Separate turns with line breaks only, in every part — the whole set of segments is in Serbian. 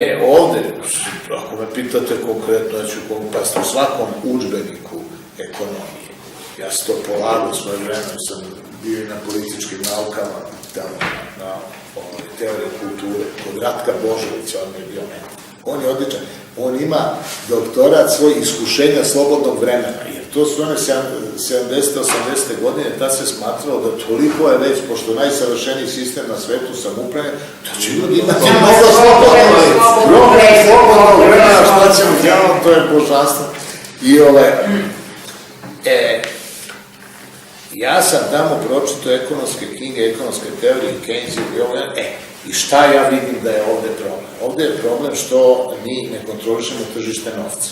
Ovde, ako me pitate konkretno, ja ću pasti u svakom udžbeniku ekonomije. Ja sam to polagao svoje vremena, sam bio i na političkim naukama, tamo na teoriji kulture, kod Ratka Božovića, on je bio mentor. On je odličan, on ima doktorat svojih iskušenja slobodnog vremena, jer to su one 70. 80. godine, tad se smatralo da toliko je već, pošto najsavršeniji sistem na svetu samoupravlja, da će ljudi imati mnogo slobodnog vremena, šta ćemo djelom, to je božanstvo. I ja sam tamo pročito ekonomske knjige, ekonomske teorije, Keynesija i ovo, i šta ja vidim da je ovde problem? Ovde je problem što mi ne kontrolišemo tržište novca.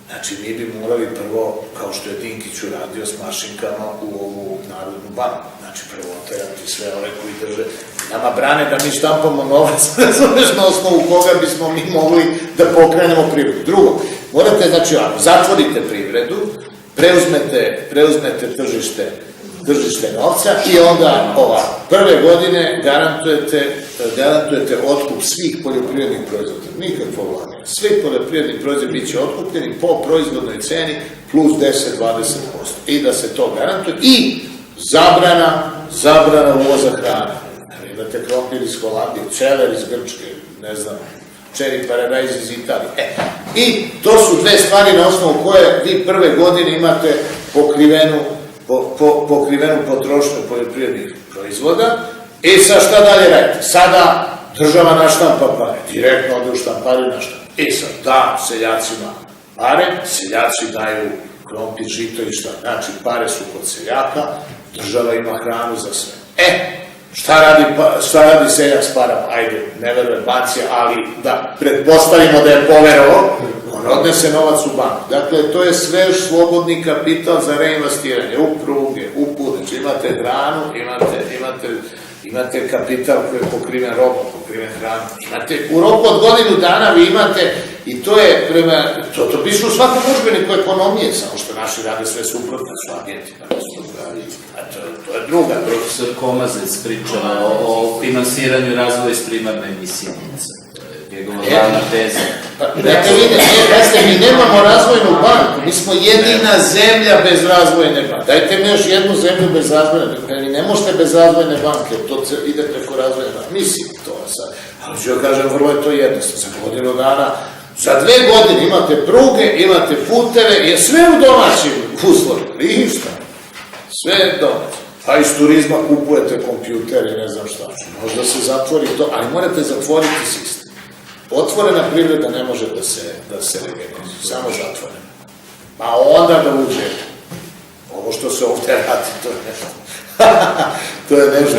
Znači, mi bi morali prvo, kao što je Dinkić uradio s mašinkama u ovu Narodnu banku, znači prvo oterati sve ove koji drže, nama brane da mi štampamo novac, razumeš, na osnovu koga bismo mi mogli da pokrenemo privredu. Drugo, morate, znači, zatvorite privredu, preuzmete tržište novca i onda prve godine garantujete otkup svih poljoprivrednih proizvoda. Nikakvo ulaganje. Svi poljoprivredni proizvodi bit će otkupljeni po proizvodnoj ceni plus 10-20%. I da se to garantuje. I zabrana uvoza hrane. Imate krompir iz Holandije, čeler iz Grčke, ne znam, čeri paradajz iz Italije. I to su dve stvari na osnovu koje vi prve godine imate pokrivenu potrošnju poljoprivrednih proizvoda. I sad šta dalje radite? Sada država naštampa pare, direktno ode u štampariju naštampa. I sad da seljacima pare, seljaci daju krompir, žito i šta. Znači pare su kod seljaka, država ima hranu za sve. Šta radi seljak s parama? Ajde, ne veruje banci, ali da pretpostavimo da je poverovao, on odnese novac u banku. Dakle, to je sve slobodni kapital za reinvestiranje, u pruge, u put. Znači, imate hranu, imate kapital koji je pokriven robom, pokriven hranom. U roku od godinu dana vi imate, i to je prema, to piše u svakom udžbeniku ekonomije, samo što naši rade sve suprotno, su agenti. To je druga.
Profesor Komazec priča o finansiranju razvoja iz primarne emisije. Njegova glavna teza.
Mi nemamo razvojnu banku, mi smo jedina zemlja bez razvojne banke. Dajte mi još jednu zemlju bez razvojne banke, vi ne možete bez razvojne banke, to ide preko razvojne banke. Mislim to sad, ali ću joj kažem, vrlo je to jednostavno, za godinu dana, za 2 godine imate pruge, imate puteve, je sve u domaćim uslovima, ništa, sve domaće. A iz turizma kupujete kompjutere, ne znam šta, možda se zatvori to, ali morate zatvoriti sistem. Otvorena privreda ne može da se regenerira, samo zatvorena. Pa onda da uđe ovo što se ovdje radi, to je nešto.